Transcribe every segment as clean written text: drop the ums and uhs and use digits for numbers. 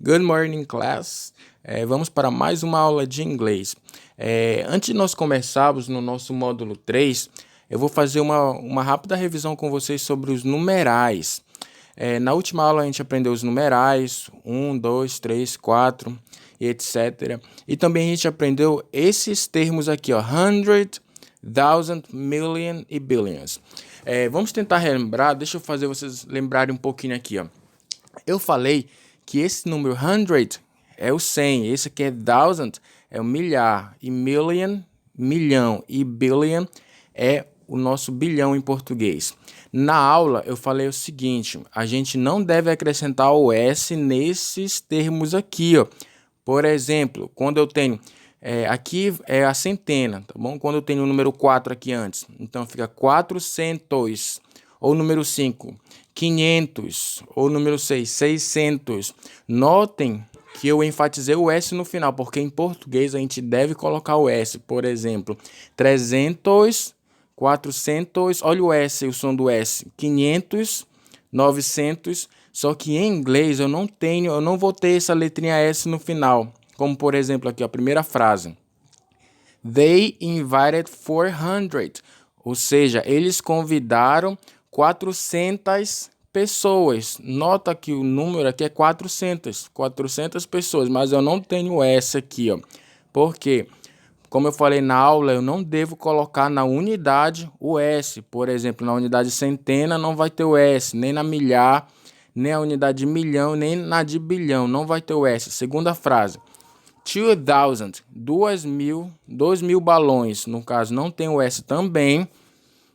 Good morning, class. Vamos para mais uma aula de inglês. Antes de nós começarmos no nosso módulo 3, eu vou fazer uma rápida revisão com vocês sobre os numerais. Na última aula a gente aprendeu os numerais, 1, 2, 3, 4, etc. E também a gente aprendeu esses termos aqui, ó, hundred, thousand, million e billions. Vamos tentar relembrar, deixa eu fazer vocês lembrarem um pouquinho aqui, ó. Eu falei que esse número 100 é o 100, esse aqui é thousand, é o milhar, e million, milhão, e billion é o nosso bilhão em português. Na aula eu falei o seguinte, a gente não deve acrescentar o S nesses termos aqui, ó. Por exemplo, quando eu tenho, aqui é a centena, tá bom? Quando eu tenho o número 4 aqui antes, então fica 400, ou número 5, 500, ou número 6, 600. Notem que eu enfatizei o S no final, porque em português a gente deve colocar o S. Por exemplo, 300, 400, olha o S, o som do S, 500, 900, só que em inglês eu não vou ter essa letrinha S no final, como por exemplo aqui, a primeira frase. They invited 400, ou seja, eles convidaram 400 pessoas. Nota que o número aqui é 400 pessoas, mas eu não tenho S aqui, ó. Por quê? Como eu falei na aula, eu não devo colocar na unidade o S. Por exemplo, na unidade centena não vai ter o S, nem na milhar, nem a unidade de milhão, nem na de bilhão, não vai ter o S. Segunda frase. 2,000, 2.000 balões. No caso, não tem o S também,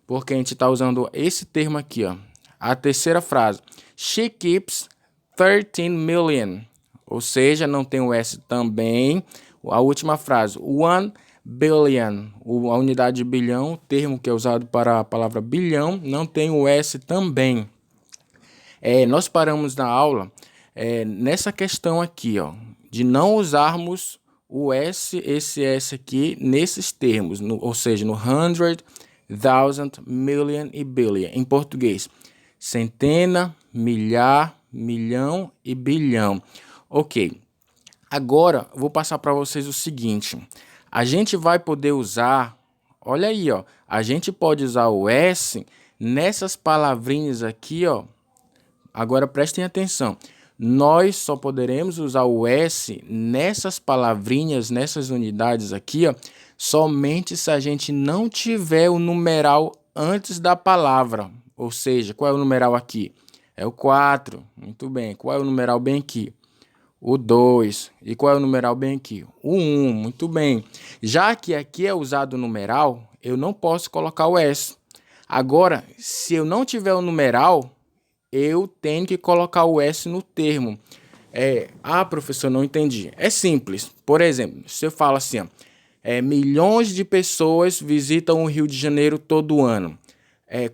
porque a gente está usando esse termo aqui, ó. A terceira frase. She keeps 13 million. Ou seja, não tem o S também. A última frase. 1 billion. A unidade de bilhão, o termo que é usado para a palavra bilhão, não tem o S também. Nós paramos na aula nessa questão aqui, ó, de não usarmos o S, esse S aqui, nesses termos, ou seja, no hundred, thousand, million e billion. Em português, centena, milhar, milhão e bilhão. Ok, agora vou passar para vocês o seguinte. A gente vai poder usar, olha aí, ó, a gente pode usar o S nessas palavrinhas aqui, ó. Agora prestem atenção. Nós só poderemos usar o S nessas palavrinhas, nessas unidades aqui, ó, somente se a gente não tiver o numeral antes da palavra. Ou seja, qual é o numeral aqui? É o 4. Muito bem. Qual é o numeral bem aqui? O 2. E qual é o numeral bem aqui? O 1. Muito bem. Já que aqui é usado o numeral, eu não posso colocar o S. Agora, se eu não tiver o numeral, eu tenho que colocar o S no termo. Professor, não entendi. É simples. Por exemplo, se eu falo assim, ó, milhões de pessoas visitam o Rio de Janeiro todo ano.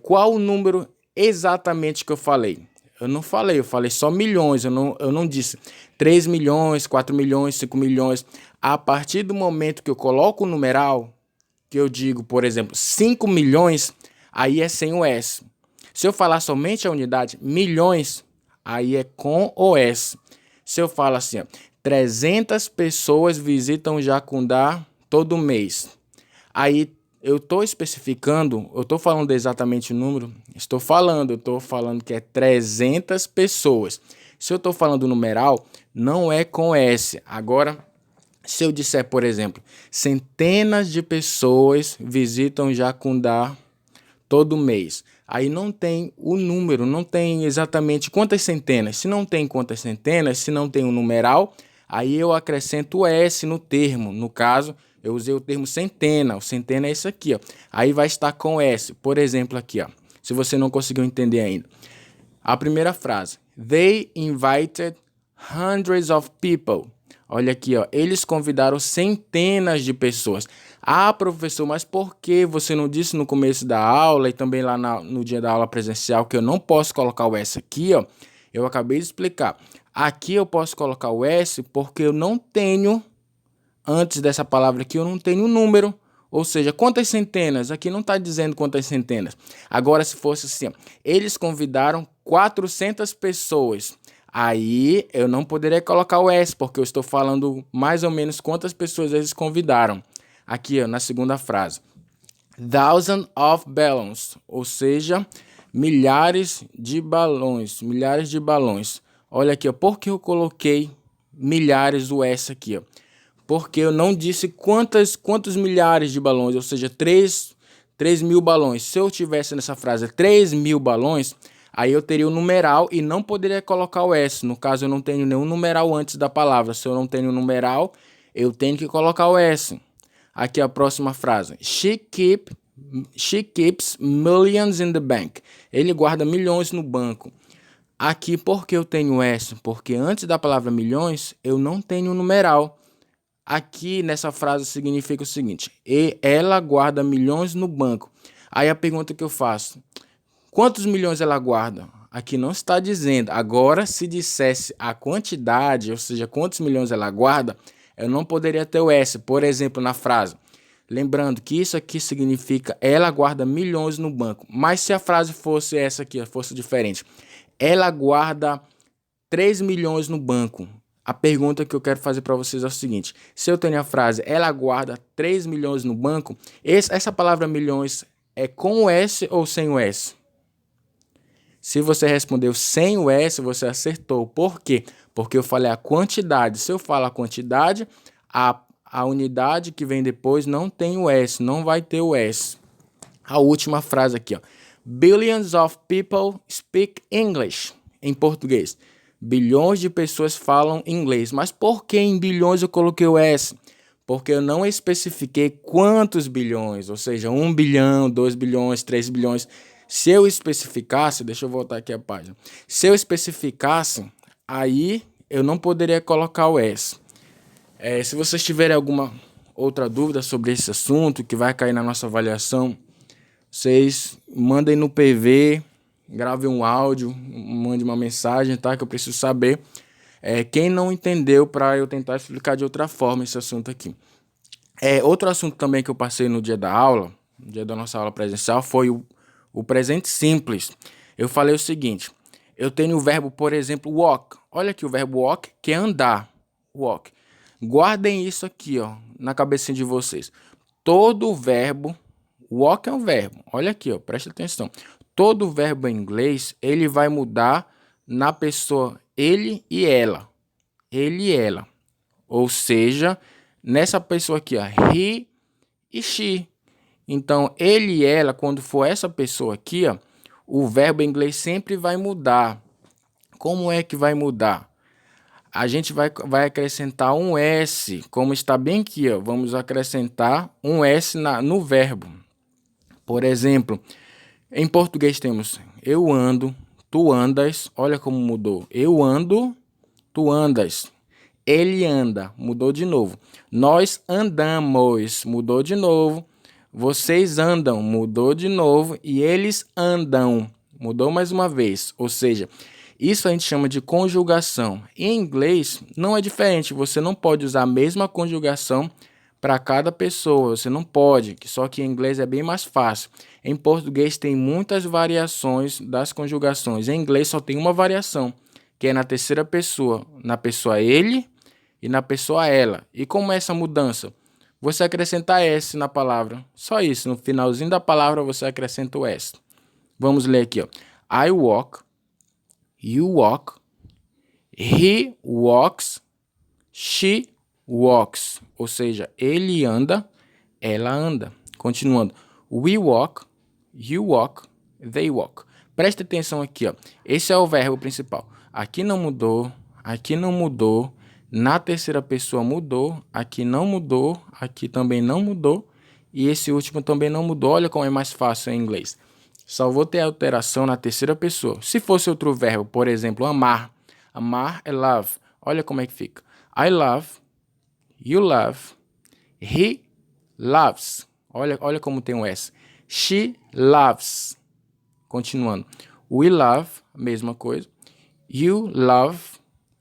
Qual o número exatamente que eu falei? Eu não falei, eu falei só milhões, eu não disse 3 milhões, 4 milhões, 5 milhões. A partir do momento que eu coloco o numeral, que eu digo, por exemplo, 5 milhões, aí é sem o S. Se eu falar somente a unidade milhões, aí é com o S. Se eu falo assim, ó, 300 pessoas visitam Jacundá todo mês. Aí eu estou especificando, eu estou falando exatamente o número, eu estou falando que é 300 pessoas. Se eu estou falando numeral, não é com S. Agora, se eu disser, por exemplo, centenas de pessoas visitam Jacundá todo mês. Aí não tem o número, não tem exatamente quantas centenas. Se não tem quantas centenas, se não tem um numeral, aí eu acrescento o S no termo. No caso, eu usei o termo centena. O centena é isso aqui, ó. Aí vai estar com S. Por exemplo, aqui, ó. Se você não conseguiu entender ainda. A primeira frase. They invited hundreds of people. Olha aqui, ó. Eles convidaram centenas de pessoas. Professor, mas por que você não disse no começo da aula e também lá no dia da aula presencial que eu não posso colocar o S aqui, ó? Eu acabei de explicar. Aqui eu posso colocar o S porque eu não tenho, antes dessa palavra aqui, eu não tenho número. Ou seja, quantas centenas? Aqui não está dizendo quantas centenas. Agora, se fosse assim, ó, eles convidaram 400 pessoas. Aí eu não poderia colocar o S, porque eu estou falando mais ou menos quantas pessoas eles convidaram. Aqui, ó, na segunda frase. Thousands of balloons, ou seja, milhares de balões, milhares de balões. Olha aqui, ó, por que eu coloquei milhares o S aqui, ó? Porque eu não disse quantos milhares de balões, ou seja, 3.000 balões. Se eu tivesse nessa frase 3.000 balões, aí eu teria o numeral e não poderia colocar o S. No caso, eu não tenho nenhum numeral antes da palavra. Se eu não tenho numeral, eu tenho que colocar o S. Aqui a próxima frase. She keeps millions in the bank. Ele guarda milhões no banco. Aqui, por que eu tenho S? Porque antes da palavra milhões, eu não tenho numeral. Aqui nessa frase significa o seguinte: e ela guarda milhões no banco. Aí a pergunta que eu faço: quantos milhões ela guarda? Aqui não está dizendo. Agora, se dissesse a quantidade, ou seja, quantos milhões ela guarda, eu não poderia ter o S, por exemplo, na frase. Lembrando que isso aqui significa ela guarda milhões no banco. Mas se a frase fosse essa aqui, fosse diferente. Ela guarda 3 milhões no banco. A pergunta que eu quero fazer para vocês é o seguinte: se eu tenho a frase ela guarda 3 milhões no banco, essa palavra milhões é com o S ou sem o S? Se você respondeu sem o S, você acertou. Por quê? Porque eu falei a quantidade. Se eu falo a quantidade, a unidade que vem depois não tem o S, não vai ter o S. A última frase aqui, ó. Billions of people speak English. Em português. Bilhões de pessoas falam inglês. Mas por que em bilhões eu coloquei o S? Porque eu não especifiquei quantos bilhões. Ou seja, 1 bilhão, 2 bilhões, 3 bilhões. Se eu especificasse, deixa eu voltar aqui a página. Se eu especificasse, aí eu não poderia colocar o S. Se vocês tiverem alguma outra dúvida sobre esse assunto que vai cair na nossa avaliação, vocês mandem no PV, gravem um áudio, mande uma mensagem, tá? Que eu preciso saber quem não entendeu para eu tentar explicar de outra forma esse assunto aqui. Outro assunto também que eu passei no dia da aula, no dia da nossa aula presencial, foi o presente simples. Eu falei o seguinte: eu tenho o verbo, por exemplo, walk. Olha aqui o verbo walk, que é andar. Walk. Guardem isso aqui, ó, na cabecinha de vocês. Todo verbo, walk é um verbo. Olha aqui, ó, presta atenção. Todo verbo em inglês, ele vai mudar na pessoa ele e ela. Ele e ela. Ou seja, nessa pessoa aqui, ó, he e she. Então, ele e ela, quando for essa pessoa aqui, ó, o verbo em inglês sempre vai mudar. Como é que vai mudar? A gente vai acrescentar um S, como está bem aqui, ó. Vamos acrescentar um S no verbo. Por exemplo, em português temos eu ando, tu andas. Olha como mudou. Eu ando, tu andas. Ele anda, mudou de novo. Nós andamos, mudou de novo. Vocês andam, mudou de novo. E eles andam, mudou mais uma vez. Ou seja, isso a gente chama de conjugação. Em inglês não é diferente. Você não pode usar a mesma conjugação para cada pessoa. Você não pode, só que em inglês é bem mais fácil. Em português tem muitas variações das conjugações. Em inglês só tem uma variação, que é na terceira pessoa. Na pessoa ele e na pessoa ela. E como é essa mudança? Você acrescenta S na palavra. Só isso. No finalzinho da palavra você acrescenta o S. Vamos ler aqui, ó. I walk. You walk. He walks. She walks. Ou seja, ele anda, ela anda. Continuando. We walk. You walk. They walk. Preste atenção aqui, ó. Esse é o verbo principal. Aqui não mudou. Aqui não mudou. Na terceira pessoa mudou, aqui não mudou, aqui também não mudou, e esse último também não mudou. Olha como é mais fácil em inglês. Só vou ter alteração na terceira pessoa. Se fosse outro verbo, por exemplo, amar. Amar é love. Olha como é que fica. I love, you love, he loves. Olha como tem um S. She loves. Continuando. We love, mesma coisa. You love,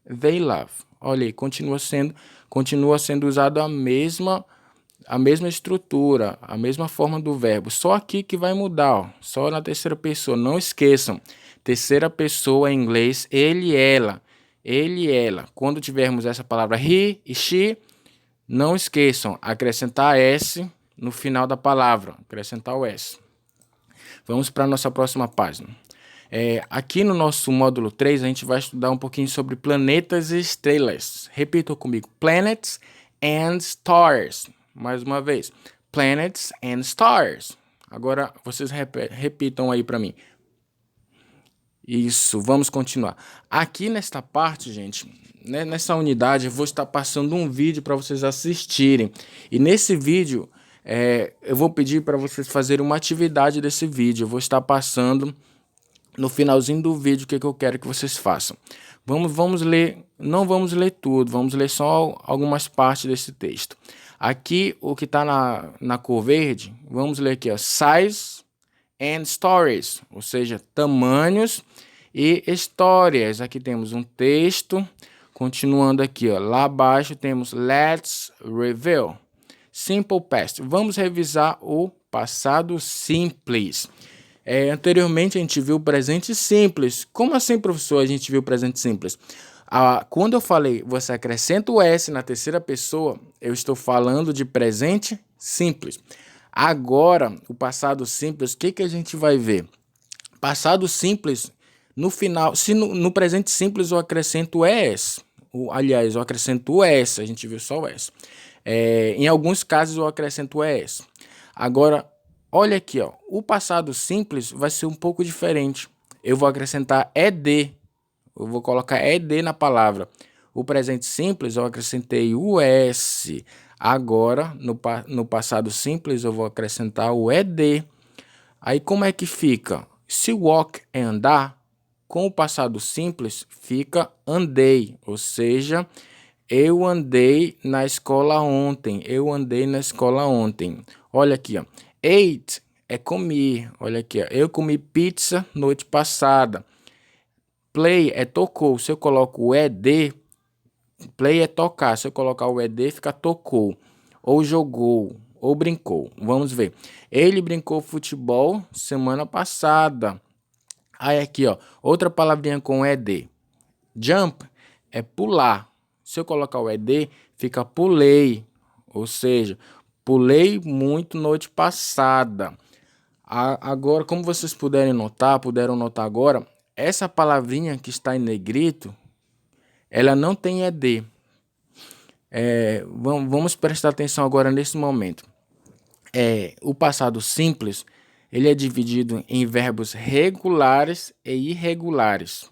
they love. Olha aí, continua sendo usado a mesma estrutura, a mesma forma do verbo. Só aqui que vai mudar, ó, só na terceira pessoa. Não esqueçam, terceira pessoa em inglês, ele e ela. ele e ela. Quando tivermos essa palavra he e she, não esqueçam, acrescentar S no final da palavra, acrescentar o S. Vamos para a nossa próxima página. Aqui no nosso módulo 3, a gente vai estudar um pouquinho sobre planetas e estrelas. Repitam comigo, planets and stars. Mais uma vez, planets and stars. Agora, vocês repitam aí para mim. Isso, vamos continuar. Aqui nesta parte, gente, né, nessa unidade, eu vou estar passando um vídeo para vocês assistirem. E nesse vídeo, eu vou pedir para vocês fazerem uma atividade desse vídeo. Eu vou estar passando no finalzinho do vídeo o que eu quero que vocês façam. Vamos ler, não vamos ler tudo, vamos ler só algumas partes desse texto. Aqui, o que está na cor verde, vamos ler aqui, ó, size and stories, ou seja, tamanhos e histórias. Aqui temos um texto, continuando aqui, ó, lá abaixo temos let's review, simple past. Vamos revisar o passado simples. Anteriormente a gente viu o presente simples. Como assim, professor, a gente viu o presente simples? Quando eu falei, você acrescenta o S na terceira pessoa, eu estou falando de presente simples. Agora, o passado simples, o que a gente vai ver? Passado simples, no final, se no presente simples eu acrescento o ES, aliás, eu acrescento o ES, a gente viu só o ES. Em alguns casos eu acrescento o ES. Agora, olha aqui, ó, o passado simples vai ser um pouco diferente. Eu vou acrescentar ED, eu vou colocar ED na palavra. O presente simples eu acrescentei o S. Agora, no passado simples, eu vou acrescentar o ED. Aí, como é que fica? Se walk é andar, com o passado simples, fica andei. Ou seja, eu andei na escola ontem. Eu andei na escola ontem. Olha aqui, ó. Ate é comer. Olha aqui, ó. Eu comi pizza noite passada. Play é tocou. Se eu coloco o ED... Play é tocar. Se eu colocar o ED, fica tocou. Ou jogou. Ou brincou. Vamos ver. Ele brincou futebol semana passada. Aí aqui, ó. Outra palavrinha com ED. Jump é pular. Se eu colocar o ED, fica pulei. Ou seja, pulei muito noite passada. Agora, como vocês puderam notar agora, essa palavrinha que está em negrito, ela não tem ED. Vamos prestar atenção agora nesse momento. O passado simples, ele é dividido em verbos regulares e irregulares.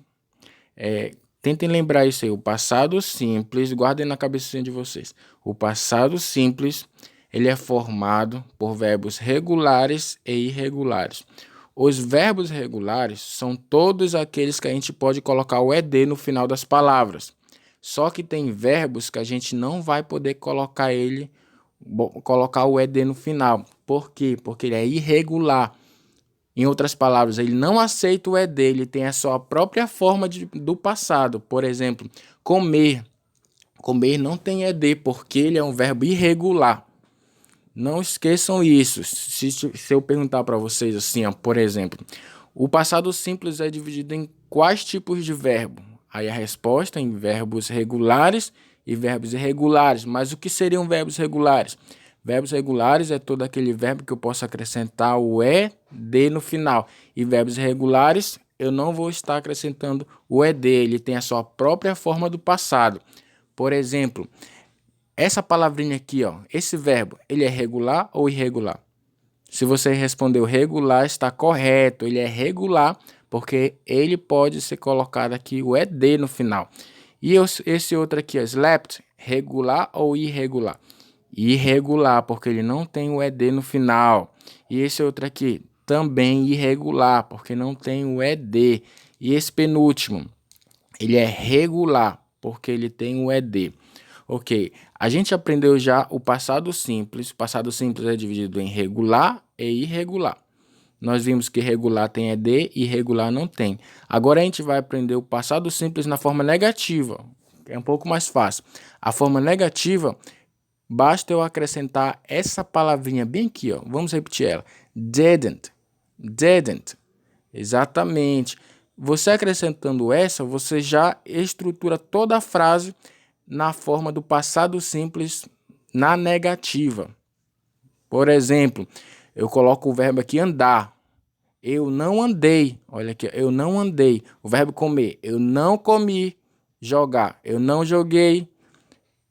Tentem lembrar isso aí. O passado simples, guardem na cabecinha de vocês. O passado simples, ele é formado por verbos regulares e irregulares. Os verbos regulares são todos aqueles que a gente pode colocar o ED no final das palavras. Só que tem verbos que a gente não vai poder colocar o ED no final. Por quê? Porque ele é irregular. Em outras palavras, ele não aceita o ED, ele tem a sua própria forma do passado. Por exemplo, comer. Comer não tem ED porque ele é um verbo irregular. Não esqueçam isso. Se eu perguntar para vocês assim, ó, por exemplo, o passado simples é dividido em quais tipos de verbo? Aí a resposta é em verbos regulares e verbos irregulares. Mas o que seriam verbos regulares? Verbos regulares é todo aquele verbo que eu posso acrescentar o ED no final. E verbos irregulares, eu não vou estar acrescentando o ED. Ele tem a sua própria forma do passado. Por exemplo, essa palavrinha aqui, ó, esse verbo, ele é regular ou irregular? Se você respondeu regular, está correto. Ele é regular porque ele pode ser colocado aqui o ED no final. E esse outro aqui, ó, slept, regular ou irregular? Irregular, porque ele não tem o ED no final. E esse outro aqui, também irregular, porque não tem o ED. E esse penúltimo, ele é regular, porque ele tem o ED. Ok, a gente aprendeu já o passado simples. O passado simples é dividido em regular e irregular. Nós vimos que regular tem ED e irregular não tem. Agora a gente vai aprender o passado simples na forma negativa. É um pouco mais fácil. A forma negativa, basta eu acrescentar essa palavrinha bem aqui, ó. Vamos repetir ela. Didn't. Didn't. Exatamente. Você acrescentando essa, você já estrutura toda a frase na forma do passado simples na negativa. Por exemplo, eu coloco o verbo aqui andar. Eu não andei. Olha aqui, eu não andei. O verbo comer. Eu não comi. Jogar. Eu não joguei.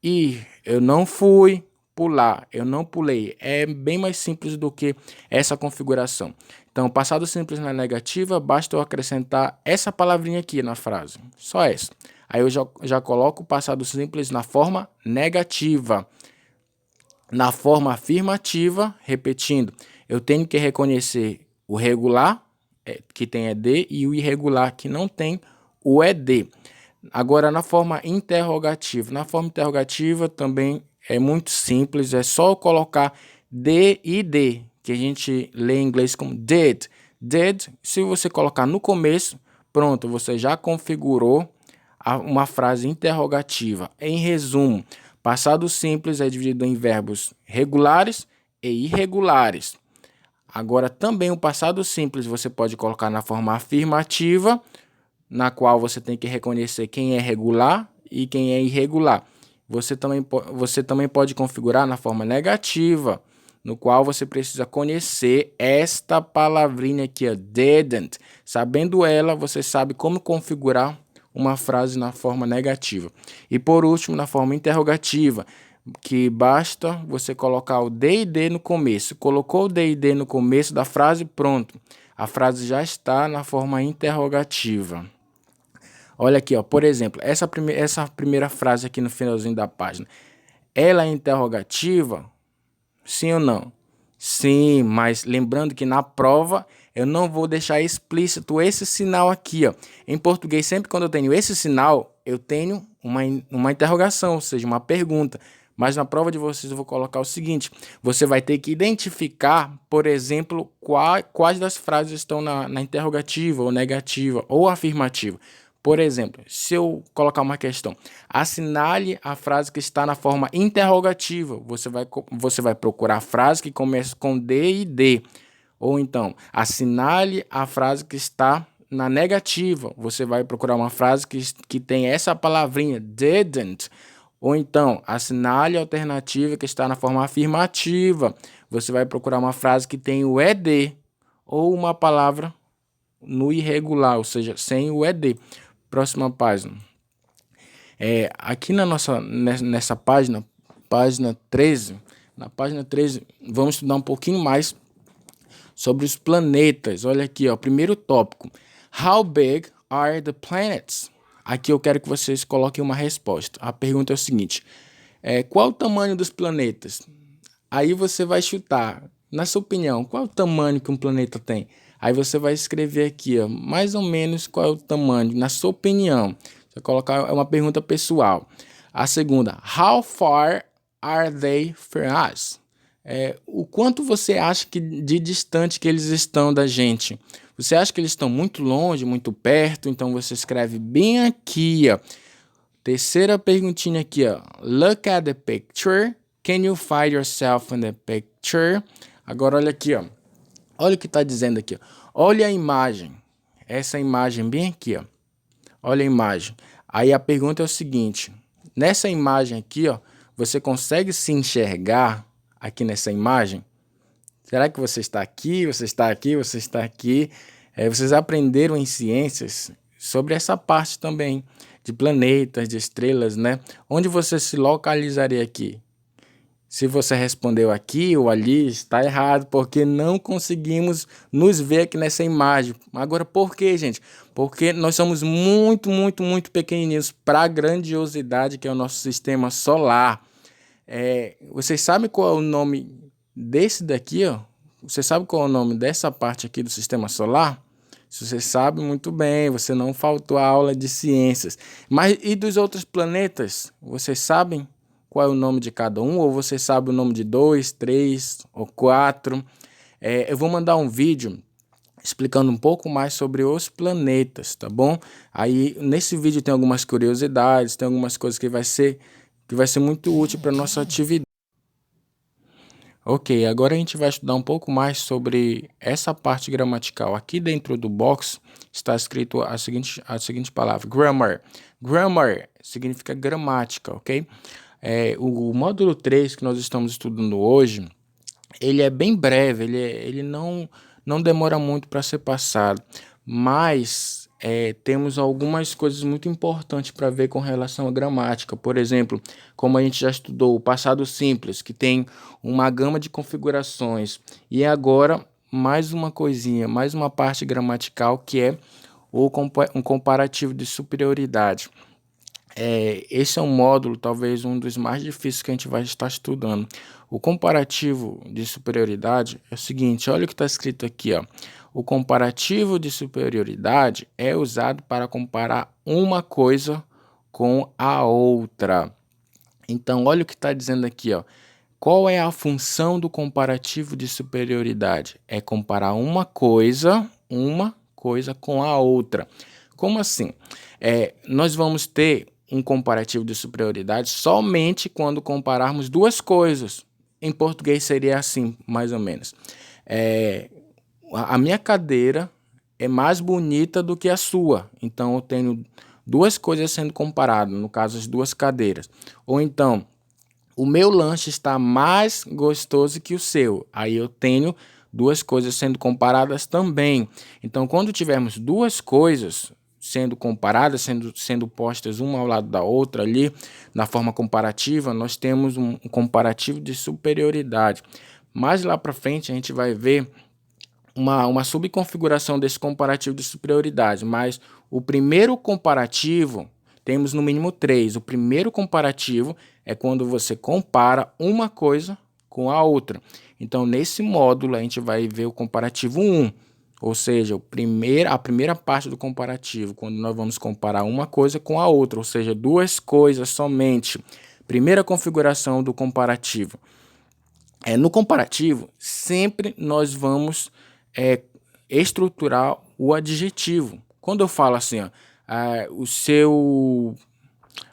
Ir. Eu não fui. Pular. Eu não pulei. É bem mais simples do que essa configuração. Então, passado simples na negativa, basta eu acrescentar essa palavrinha aqui na frase. Só essa. Aí eu já coloco o passado simples na forma negativa. Na forma afirmativa, repetindo, eu tenho que reconhecer o regular, que tem ED, e o irregular, que não tem o ED. Agora, na forma interrogativa. Na forma interrogativa também é muito simples, é só colocar D e D, que a gente lê em inglês como did. Did, se você colocar no começo, pronto, você já configurou uma frase interrogativa. Em resumo, passado simples é dividido em verbos regulares e irregulares. Agora, também o passado simples você pode colocar na forma afirmativa, na qual você tem que reconhecer quem é regular e quem é irregular. Você também pode configurar na forma negativa, no qual você precisa conhecer esta palavrinha aqui, didn't. Sabendo ela, você sabe como configurar uma frase na forma negativa. E por último, na forma interrogativa, que basta você colocar o D e D no começo. Colocou o D e D no começo da frase, pronto. A frase já está na forma interrogativa. Olha aqui, ó, por exemplo, essa primeira frase aqui no finalzinho da página. Ela é interrogativa? Sim ou não? Sim, mas lembrando que na prova eu não vou deixar explícito esse sinal aqui, ó. Em português, sempre quando eu tenho esse sinal, eu tenho uma interrogação, ou seja, uma pergunta. Mas na prova de vocês eu vou colocar o seguinte: você vai ter que identificar, por exemplo, quais das frases estão na interrogativa, ou negativa, ou afirmativa. Por exemplo, se eu colocar uma questão, assinale a frase que está na forma interrogativa. Você vai procurar a frase que começa com D e D. Ou então, assinale a frase que está na negativa. Você vai procurar uma frase que tem essa palavrinha, didn't. Ou então, assinale a alternativa que está na forma afirmativa. Você vai procurar uma frase que tem o ED. Ou uma palavra no irregular, ou seja, sem o ED. Próxima página. Aqui nessa página 13, na página 13, vamos estudar um pouquinho mais sobre os planetas. Olha aqui, ó, primeiro tópico. How big are the planets? Aqui eu quero que vocês coloquem uma resposta. A pergunta é o seguinte: qual o tamanho dos planetas? Aí você vai chutar. Na sua opinião, qual é o tamanho que um planeta tem? Aí você vai escrever aqui, ó, mais ou menos qual é o tamanho, na sua opinião. Você colocar uma pergunta pessoal. A segunda, how far are they from us? O quanto você acha que de distante que eles estão da gente? Você acha que eles estão muito longe, muito perto? Então você escreve bem aqui, ó. Terceira perguntinha aqui, ó. Look at the picture. Can you find yourself in the picture? Agora olha aqui, ó. Olha o que está dizendo aqui, ó. Olha a imagem. Essa imagem bem aqui, ó. Olha a imagem. Aí a pergunta é o seguinte: nessa imagem aqui, ó, você consegue se enxergar aqui nessa imagem? Será que você está aqui? Você está aqui? Você está aqui? Vocês aprenderam em ciências sobre essa parte também de planetas, de estrelas, né? Onde você se localizaria aqui? Se você respondeu aqui ou ali, está errado, porque não conseguimos nos ver aqui nessa imagem. Agora, por quê, gente? Porque nós somos muito, muito, muito pequenininhos para a grandiosidade que é o nosso sistema solar. Vocês sabem qual é o nome desse daqui, ó? Você sabe qual é o nome dessa parte aqui do sistema solar? Se você sabe, muito bem, você não faltou a aula de ciências. Mas e dos outros planetas? Vocês sabem qual é o nome de cada um? Ou você sabe o nome de 2, 3 ou 4? Eu vou mandar um vídeo explicando um pouco mais sobre os planetas, tá bom? Aí nesse vídeo tem algumas curiosidades, tem algumas coisas que vai ser muito útil para nossa atividade. Ok, agora a gente vai estudar um pouco mais sobre essa parte gramatical. Aqui dentro do box está escrito a seguinte palavra, grammar. Grammar significa gramática, ok? O módulo 3 que nós estamos estudando hoje, ele é bem breve, ele não demora muito para ser passado, mas temos algumas coisas muito importantes para ver com relação à gramática. Por exemplo, como a gente já estudou, o passado simples, que tem uma gama de configurações, e agora mais uma coisinha, mais uma parte gramatical que é um comparativo de superioridade. Esse é um módulo, talvez um dos mais difíceis que a gente vai estar estudando. O comparativo de superioridade é o seguinte, olha o que está escrito aqui, ó. O comparativo de superioridade é usado para comparar uma coisa com a outra. Então, olha o que está dizendo aqui, ó. Qual é a função do comparativo de superioridade? É comparar uma coisa com a outra. Como assim? Nós vamos ter um comparativo de superioridade somente quando compararmos duas coisas. Em português seria assim, mais ou menos. A minha cadeira é mais bonita do que a sua. Então, eu tenho duas coisas sendo comparadas, no caso, as duas cadeiras. Ou então, o meu lanche está mais gostoso que o seu. Aí eu tenho duas coisas sendo comparadas também. Então, quando tivermos duas coisas sendo comparadas, sendo postas uma ao lado da outra ali, na forma comparativa, nós temos um comparativo de superioridade. Mais lá para frente a gente vai ver uma subconfiguração desse comparativo de superioridade, mas o primeiro comparativo, temos no mínimo três. O primeiro comparativo é quando você compara uma coisa com a outra. Então, nesse módulo, a gente vai ver o comparativo 1, ou seja, a primeira parte do comparativo, quando nós vamos comparar uma coisa com a outra, ou seja, duas coisas somente. Primeira configuração do comparativo. No comparativo, sempre nós vamos estruturar o adjetivo. Quando eu falo assim, ó,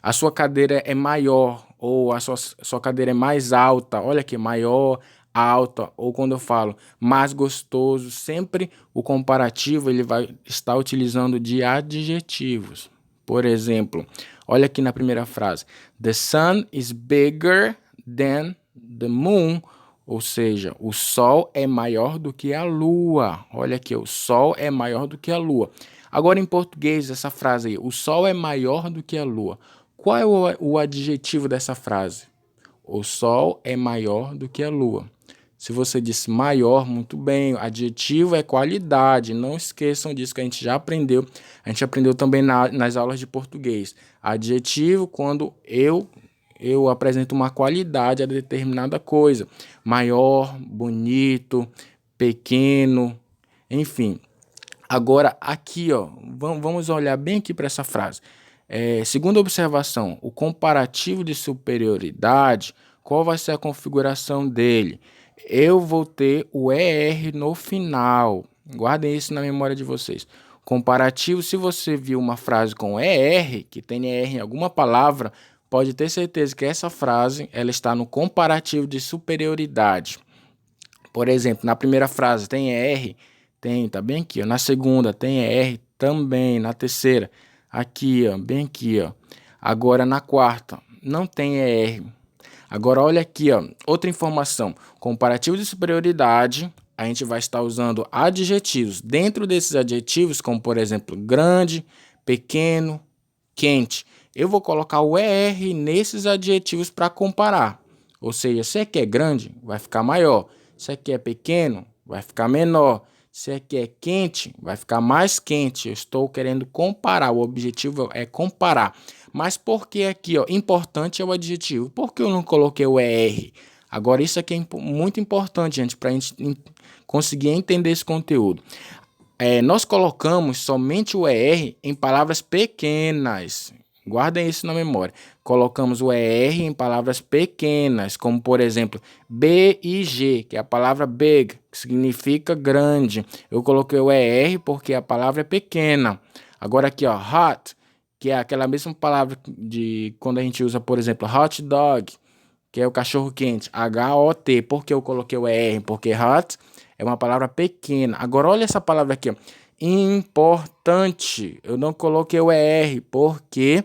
a sua cadeira é maior, ou a sua cadeira é mais alta, olha aqui, maior, alta, ou quando eu falo mais gostoso, sempre o comparativo ele vai estar utilizando de adjetivos. Por exemplo, olha aqui na primeira frase, the sun is bigger than the moon, ou seja, o Sol é maior do que a Lua. Olha aqui, o Sol é maior do que a Lua. Agora, em português, essa frase aí, o Sol é maior do que a Lua. Qual é o adjetivo dessa frase? O Sol é maior do que a Lua. Se você disse maior, muito bem. Adjetivo é qualidade. Não esqueçam disso que a gente já aprendeu. A gente aprendeu também nas aulas de português. Adjetivo, quando eu apresento uma qualidade a determinada coisa. Maior, bonito, pequeno, enfim. Agora, aqui, ó, vamos olhar bem aqui para essa frase. Segunda observação, o comparativo de superioridade, qual vai ser a configuração dele? Eu vou ter o ER no final. Guardem isso na memória de vocês. Comparativo, se você viu uma frase com ER, que tem ER em alguma palavra, pode ter certeza que essa frase ela está no comparativo de superioridade. Por exemplo, na primeira frase tem ER, tem, tá bem aqui, ó. Na segunda tem ER também, na terceira, aqui, ó, bem aqui, ó. Agora na quarta não tem ER. Agora olha aqui, ó, outra informação. Comparativo de superioridade, a gente vai estar usando adjetivos. Dentro desses adjetivos, como por exemplo, grande, pequeno, quente, eu vou colocar o ER nesses adjetivos para comparar. Ou seja, se aqui é grande, vai ficar maior. Se aqui é pequeno, vai ficar menor. Se aqui é quente, vai ficar mais quente. Eu estou querendo comparar. O objetivo é comparar. Mas por que aqui, ó, importante é o adjetivo? Por que eu não coloquei o ER? Agora, isso aqui é muito importante, gente, para a gente conseguir entender esse conteúdo. Nós colocamos somente o ER em palavras pequenas. Guardem isso na memória. Colocamos o ER em palavras pequenas, como por exemplo, B e G, que é a palavra big, que significa grande. Eu coloquei o ER porque a palavra é pequena. Agora aqui, ó, hot, que é aquela mesma palavra de quando a gente usa, por exemplo, hot dog, que é o cachorro quente, H-O-T. Por que eu coloquei o ER? Porque hot é uma palavra pequena. Agora olha essa palavra aqui, ó. Importante. Eu não coloquei o ER porque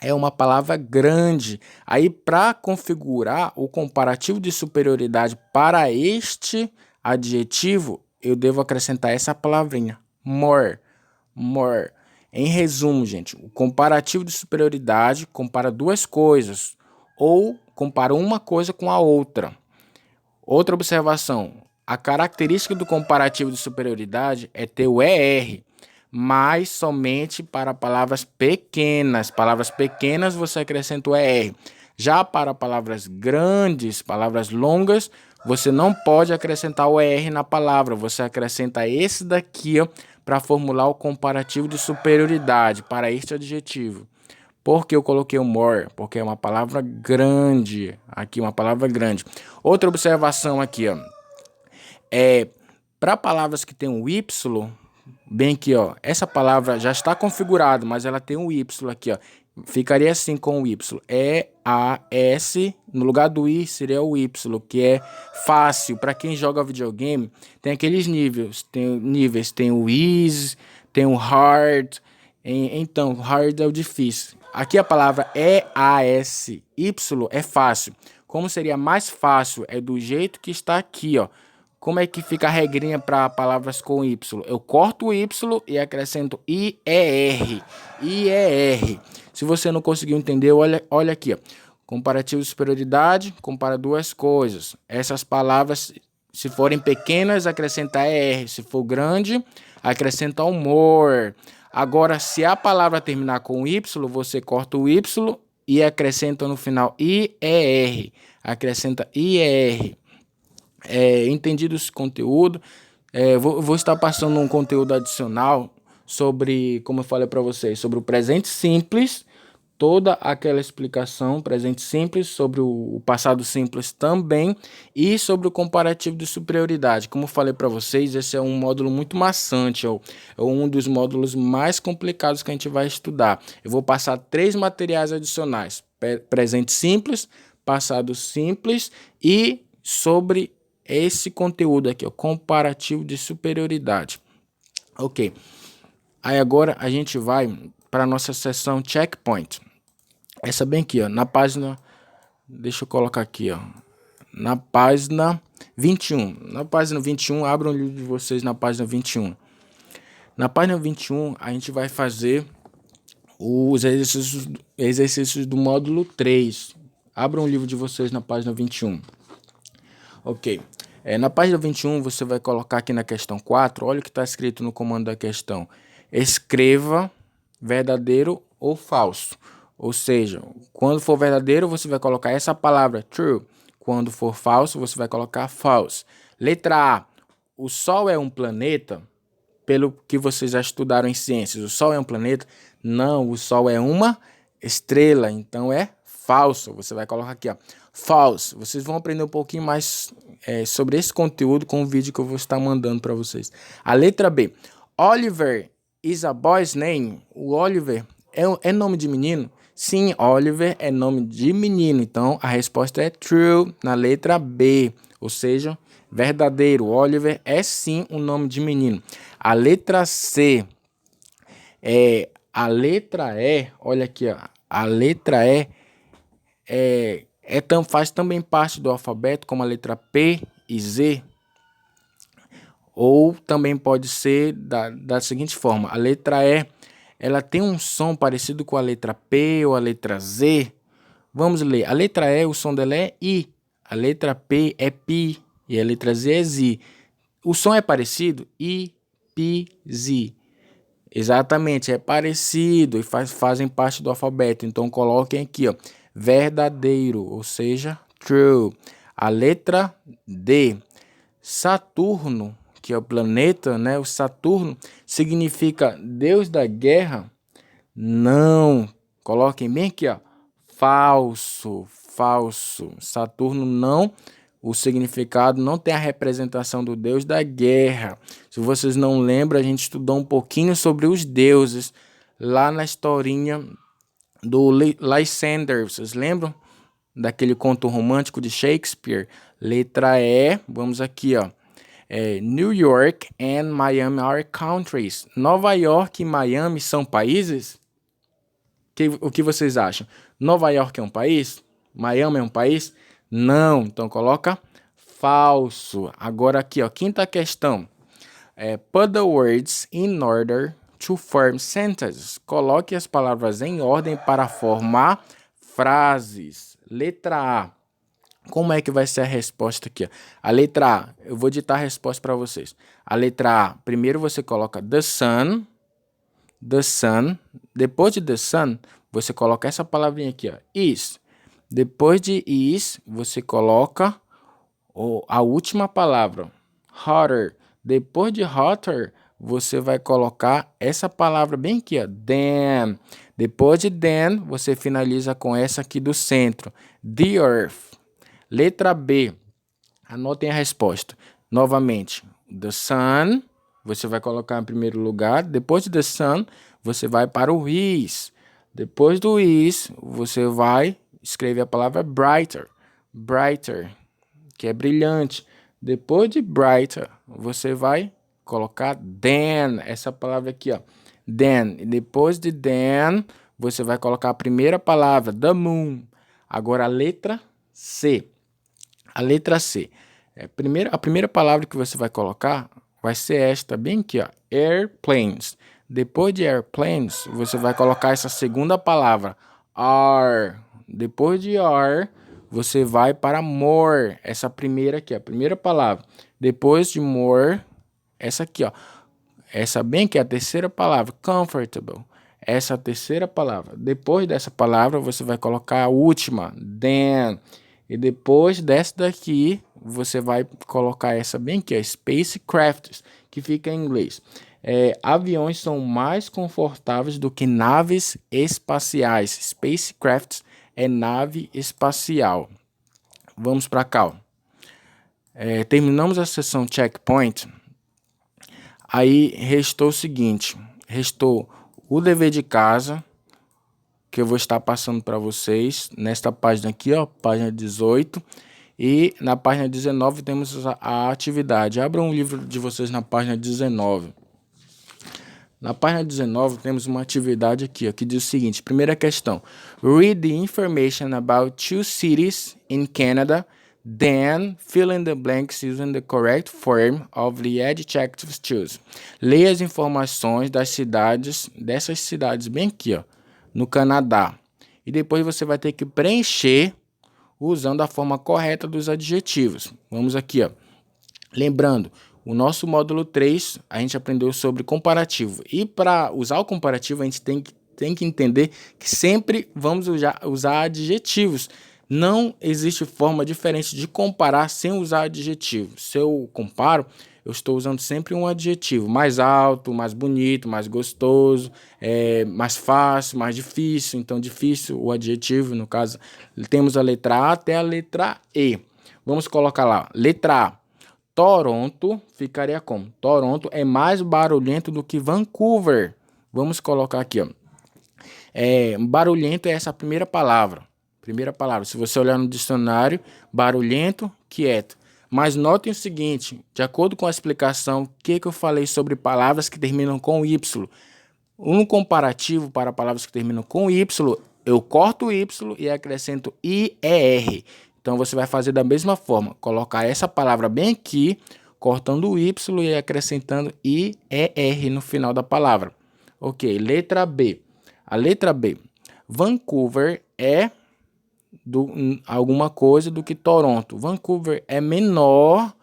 é uma palavra grande. Aí, para configurar o comparativo de superioridade para este adjetivo, eu devo acrescentar essa palavrinha, more, more. Em resumo, gente, o comparativo de superioridade compara duas coisas ou compara uma coisa com a outra. Outra observação, a característica do comparativo de superioridade é ter o ER, mas somente para palavras pequenas. Palavras pequenas você acrescenta o ER. Já para palavras grandes, palavras longas, você não pode acrescentar o ER na palavra. Você acrescenta esse daqui para formular o comparativo de superioridade para este adjetivo. Por que eu coloquei o more? Porque é uma palavra grande. Aqui, uma palavra grande. Outra observação aqui, ó. Para palavras que tem um Y, bem aqui, ó. Essa palavra já está configurada, mas ela tem um Y aqui, ó. Ficaria assim com o Y. E-A-S, no lugar do I seria o Y, que é fácil. Para quem joga videogame, tem aqueles níveis. Tem o easy, tem o hard. Então, hard é o difícil. Aqui a palavra E-A-S-Y é fácil. Como seria mais fácil? É do jeito que está aqui, ó. Como é que fica a regrinha para palavras com Y? Eu corto o Y e acrescento IER. IER. Se você não conseguiu entender, olha aqui, ó. Comparativo de superioridade, compara duas coisas. Essas palavras, se forem pequenas, acrescenta ER. Se for grande, acrescenta o more. Agora, se a palavra terminar com Y, você corta o Y e acrescenta no final IER. Acrescenta IER. Entendido esse conteúdo, vou estar passando um conteúdo adicional sobre, como eu falei para vocês, sobre o presente simples, toda aquela explicação, presente simples, sobre o passado simples também, e sobre o comparativo de superioridade. Como eu falei para vocês, esse é um módulo muito maçante, é um dos módulos mais complicados que a gente vai estudar. Eu vou passar 3 materiais adicionais, presente simples, passado simples e sobre esse conteúdo aqui, ó, comparativo de superioridade. Ok. Aí agora a gente vai para a nossa seção checkpoint. Essa bem aqui, ó, na página, deixa eu colocar aqui, ó, na página 21. Na página 21, abram o livro de vocês na página 21. Na página 21, a gente vai fazer os exercícios do módulo 3. Abram o livro de vocês na página 21. Ok. Na página 21, você vai colocar aqui na questão 4, olha o que está escrito no comando da questão. Escreva verdadeiro ou falso. Ou seja, quando for verdadeiro, você vai colocar essa palavra, true. Quando for falso, você vai colocar false. Letra A. O Sol é um planeta? Pelo que vocês já estudaram em ciências, o Sol é um planeta? Não, o Sol é uma estrela, então é falso. Você vai colocar aqui, ó, false. Vocês vão aprender um pouquinho mais sobre esse conteúdo com o vídeo que eu vou estar mandando para vocês. A letra B. Oliver is a boy's name? O Oliver é nome de menino? Sim, Oliver é nome de menino. Então, a resposta é true na letra B. Ou seja, verdadeiro. Oliver é sim um nome de menino. A letra C. A letra E, olha aqui, ó. A letra E faz também parte do alfabeto, como a letra P e Z. Ou também pode ser da seguinte forma. A letra E, ela tem um som parecido com a letra P ou a letra Z. Vamos ler. A letra E, o som dela é I. A letra P é Pi. E a letra Z é Z. O som é parecido? I, Pi, Z. Exatamente, é parecido e fazem parte do alfabeto. Então, coloquem aqui, ó, verdadeiro, ou seja, true. A letra D. Saturno, que é o planeta, né? O Saturno significa Deus da guerra? Não. Coloquem bem aqui, ó, falso, falso. Saturno não. O significado não tem a representação do deus da guerra. Se vocês não lembram, a gente estudou um pouquinho sobre os deuses lá na historinha do Lysander. Vocês lembram? daquele conto romântico de Shakespeare? Letra E, vamos aqui, ó. New York and Miami are countries. Nova York e Miami são países? O que vocês acham? Nova York é um país? Miami é um país? Não. Então coloca falso. Agora aqui, ó, quinta questão. Put the words in order to form sentences. Coloque as palavras em ordem para formar frases. Letra A. Como é que vai ser a resposta aqui? A letra A, eu vou ditar a resposta para vocês. A letra A, primeiro você coloca the sun. Depois de the sun, você coloca essa palavrinha aqui, ó, is. Depois de is, você coloca a última palavra, hotter. Depois de hotter, você vai colocar essa palavra bem aqui, ó, than. Depois de than, você finaliza com essa aqui do centro, the earth. Letra B, anotem a resposta. Novamente, the sun, você vai colocar em primeiro lugar. Depois de the sun, você vai para o is. Depois do is, você vai escrever a palavra brighter. Brighter, que é brilhante. Depois de brighter, você vai colocar than, essa palavra aqui, ó. Then. E depois de then, você vai colocar a primeira palavra, the moon. Agora a letra C. A letra C. A primeira palavra que você vai colocar vai ser esta, bem aqui, ó, airplanes. Depois de airplanes, você vai colocar essa segunda palavra, are. Depois de are, você vai para more. Essa primeira aqui, a primeira palavra. Depois de more, essa aqui, ó. Essa bem aqui, a terceira palavra, comfortable. Essa é a terceira palavra. Depois dessa palavra, você vai colocar a última, then. E depois dessa daqui, você vai colocar essa bem aqui, spacecrafts, que fica em inglês. Aviões são mais confortáveis do que naves espaciais. Spacecrafts é nave espacial. Vamos para cá. Terminamos a sessão checkpoint. Aí restou o seguinte, restou o dever de casa, que eu vou estar passando para vocês nesta página aqui, ó, página 18, e na página 19 temos a atividade. Abram um livro de vocês na página 19. Na página 19 temos uma atividade aqui, ó, que diz o seguinte, primeira questão, read the information about two cities in Canada, then fill in the blanks using the correct form of the adjectives choose. Leia as informações dessas cidades bem aqui, ó, no Canadá. E depois você vai ter que preencher usando a forma correta dos adjetivos. Vamos aqui, ó. Lembrando, o nosso módulo 3, a gente aprendeu sobre comparativo. E para usar o comparativo, a gente tem que entender que sempre vamos usar adjetivos. Não existe forma diferente de comparar sem usar adjetivo. Se eu comparo, eu estou usando sempre um adjetivo. Mais alto, mais bonito, mais gostoso, mais fácil, mais difícil. Então, difícil, o adjetivo, no caso, temos a letra A até a letra E. Vamos colocar lá. Letra A. Toronto ficaria como? Toronto é mais barulhento do que Vancouver. Vamos colocar aqui, ó. Barulhento é essa primeira palavra. Primeira palavra, se você olhar no dicionário, barulhento, quieto. Mas notem o seguinte, de acordo com a explicação, que eu falei sobre palavras que terminam com Y. Um comparativo para palavras que terminam com Y, eu corto o Y e acrescento IER. Então você vai fazer da mesma forma, colocar essa palavra bem aqui, cortando o Y e acrescentando IER no final da palavra. Ok, letra B. A letra B, Vancouver é alguma coisa do que Toronto. Vancouver é menor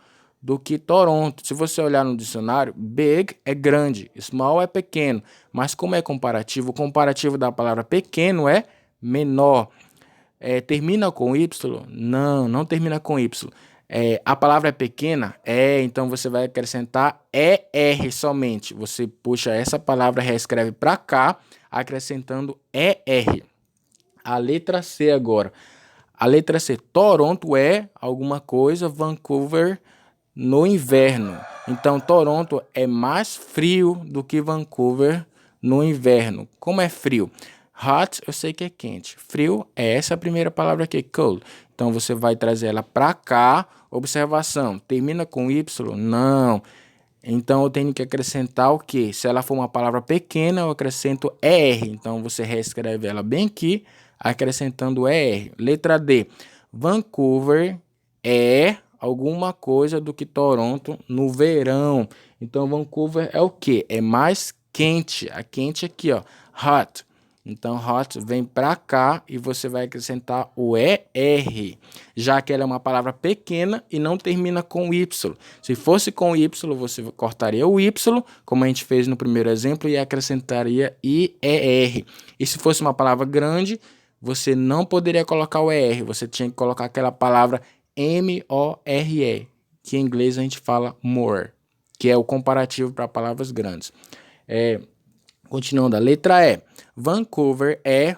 do que Toronto. Se você olhar no dicionário, big é grande, small é pequeno. Mas como é comparativo, o comparativo da palavra pequeno é menor. Termina com Y? Não termina com Y. A palavra é pequena? Então você vai acrescentar ER somente. Você puxa essa palavra, reescreve para cá, acrescentando ER. A letra C agora. A letra C, Toronto é alguma coisa, Vancouver no inverno. Então, Toronto é mais frio do que Vancouver no inverno. Como é frio? Hot, eu sei que é quente. Frio é essa primeira palavra aqui, cold. Então, você vai trazer ela para cá. Observação, termina com Y? Não. Então, eu tenho que acrescentar o quê? Se ela for uma palavra pequena, eu acrescento ER. Então, você reescreve ela bem aqui, acrescentando ER. Letra D. Vancouver é alguma coisa do que Toronto no verão. Então, Vancouver é o quê? É mais quente. A quente aqui, ó, hot. Então, hot vem para cá e você vai acrescentar o ER, já que ela é uma palavra pequena e não termina com Y. Se fosse com Y, você cortaria o Y, como a gente fez no primeiro exemplo, e acrescentaria IER. E se fosse uma palavra grande, você não poderia colocar o ER, você tinha que colocar aquela palavra MORE, que em inglês a gente fala more, que é o comparativo para palavras grandes. Continuando, a letra E. Vancouver é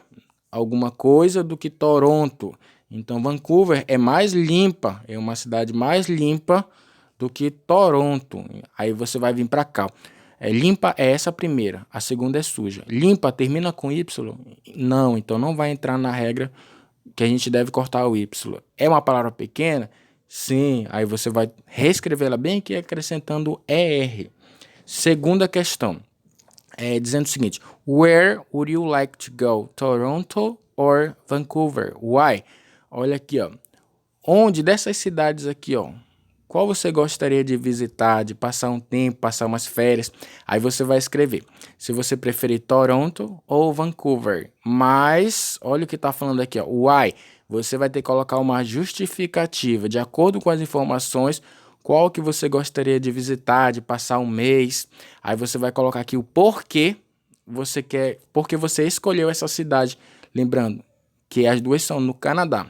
alguma coisa do que Toronto. Então, Vancouver é mais limpa, é uma cidade mais limpa do que Toronto. Aí você vai vir para cá. Limpa é essa primeira, a segunda é suja. Limpa termina com Y? Não, então não vai entrar na regra que a gente deve cortar o Y. É uma palavra pequena? Sim, aí você vai reescrevê-la bem aqui acrescentando ER. Segunda questão. Dizendo o seguinte: Where would you like to go? Toronto or Vancouver? Why? Olha aqui, ó. Onde dessas cidades aqui, ó, qual você gostaria de visitar, de passar um tempo, passar umas férias? Aí você vai escrever se você preferir Toronto ou Vancouver. Mas, olha o que está falando aqui, ó. Why? Você vai ter que colocar uma justificativa de acordo com as informações. Qual que você gostaria de visitar, de passar um mês? Aí você vai colocar aqui o porquê você quer, porque você escolheu essa cidade. Lembrando que as duas são no Canadá,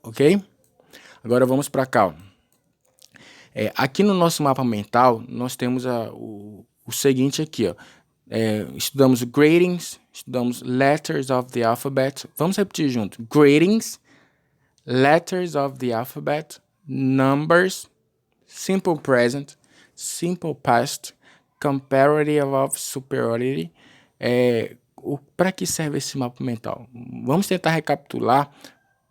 ok? Agora vamos para cá, ó. Aqui no nosso mapa mental, nós temos o seguinte aqui, ó. Estudamos gradings, estudamos letters of the alphabet. Vamos repetir junto. Gradings, letters of the alphabet, numbers, simple present, simple past, comparative of superiority. Para que serve esse mapa mental? Vamos tentar recapitular.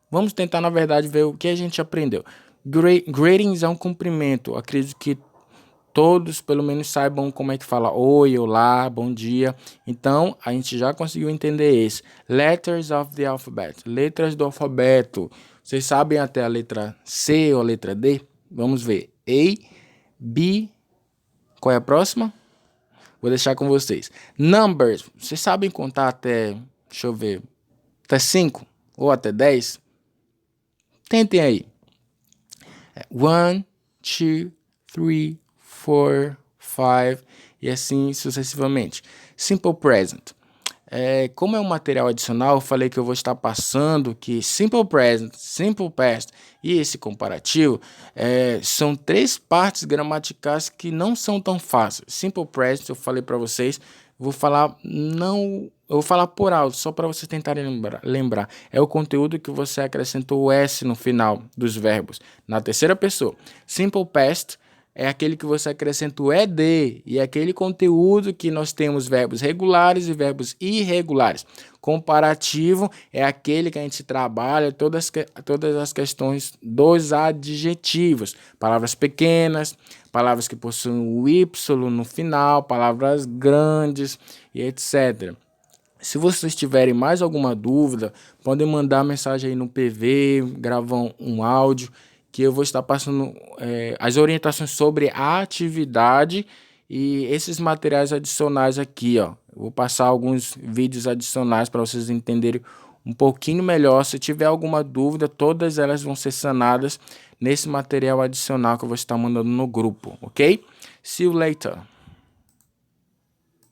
Vamos tentar, na verdade, ver o que a gente aprendeu. Greetings é um cumprimento. Acredito que todos, pelo menos, saibam como é que fala oi, olá, bom dia. Então, a gente já conseguiu entender esse. Letters of the alphabet. Letras do alfabeto. Vocês sabem até a letra C ou a letra D? Vamos ver. A, B. Qual é a próxima? Vou deixar com vocês. Numbers. Vocês sabem contar até, deixa eu ver, até 5 ou até 10? Tentem aí. 1, 2, 3, 4, 5 e assim sucessivamente. Simple present. Como é um material adicional, eu falei que eu vou estar passando que simple present, simple past e esse comparativo são 3 partes gramaticais que não são tão fáceis. Simple present, eu falei para vocês, eu vou falar por alto, só para vocês tentarem lembrar. É o conteúdo que você acrescentou o S no final dos verbos, na terceira pessoa. Simple past é aquele que você acrescenta o ED, e é aquele conteúdo que nós temos verbos regulares e verbos irregulares. Comparativo é aquele que a gente trabalha todas as questões dos adjetivos. Palavras pequenas, palavras que possuem o Y no final, palavras grandes e etc. Se vocês tiverem mais alguma dúvida, podem mandar mensagem aí no PV, gravar um áudio, que eu vou estar passando as orientações sobre a atividade e esses materiais adicionais aqui, ó. Eu vou passar alguns vídeos adicionais para vocês entenderem um pouquinho melhor. Se tiver alguma dúvida, todas elas vão ser sanadas nesse material adicional que eu vou estar mandando no grupo, ok? See you later.